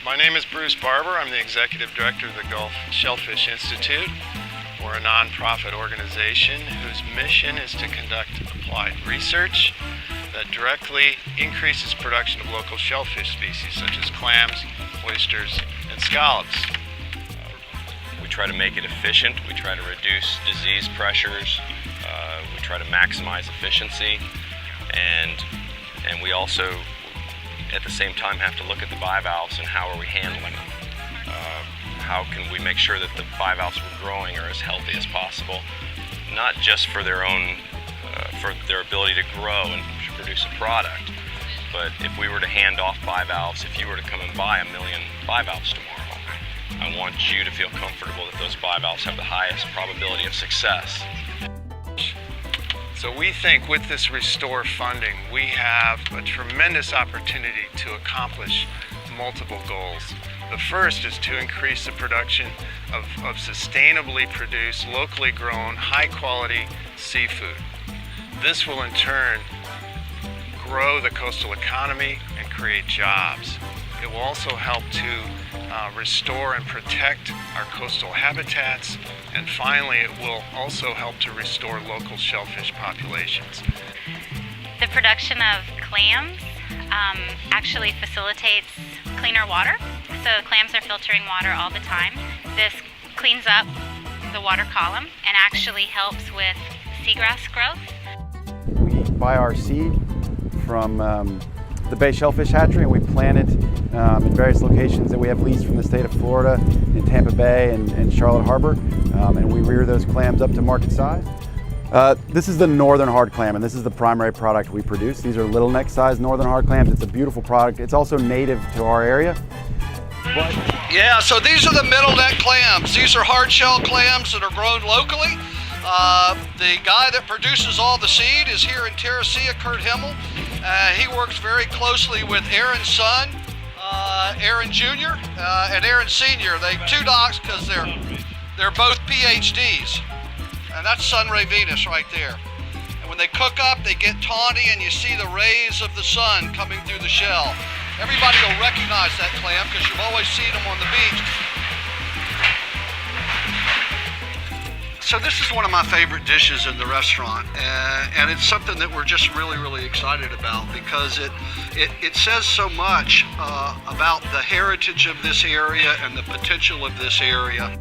My name is Bruce Barber. I'm the Executive Director of the Gulf Shellfish Institute. We're a nonprofit organization whose mission is to conduct applied research that directly increases production of local shellfish species such as clams, oysters, and scallops. We try to make it efficient. We try to reduce disease pressures. We try to maximize efficiency, and we also, at the same time, have to look at the bivalves and how are we handling them. How can we make sure that the bivalves we're growing are as healthy as possible, not just for their own, for their ability to grow and to produce a product, but if we were to hand off bivalves, if you were to come and buy 1 million bivalves tomorrow, I want you to feel comfortable that those bivalves have the highest probability of success. So we think with this Restore funding, we have a tremendous opportunity to accomplish multiple goals. The first is to increase the production of sustainably produced, locally grown, high-quality seafood. This will in turn grow the coastal economy and create jobs. It will also help to restore and protect our coastal habitats, and finally it will also help to restore local shellfish populations. The production of clams actually facilitates cleaner water. So clams are filtering water all the time. This cleans up the water column and actually helps with seagrass growth. We buy our seed from the Bay Shellfish Hatchery, and we plant it in various locations that we have leased from the state of Florida, in Tampa Bay and Charlotte Harbor, and we rear those clams up to market size. This is the northern hard clam, and this is the primary product we produce. These are little neck sized northern hard clams. It's a beautiful product. It's also native to our area. Yeah, so these are the middle neck clams. These are hard shell clams that are grown locally. The guy that produces all the seed is here in Terracea, Kurt Himmel. He works very closely with Aaron's son, Aaron Jr. And Aaron Sr. They two docs because they're both PhDs. And that's Sunray Venus right there. And when they cook up, they get tawny and you see the rays of the sun coming through the shell. Everybody will recognize that clam because you've always seen them on the beach. So this is one of my favorite dishes in the restaurant, and it's something that we're just really excited about because it says so much about the heritage of this area and the potential of this area.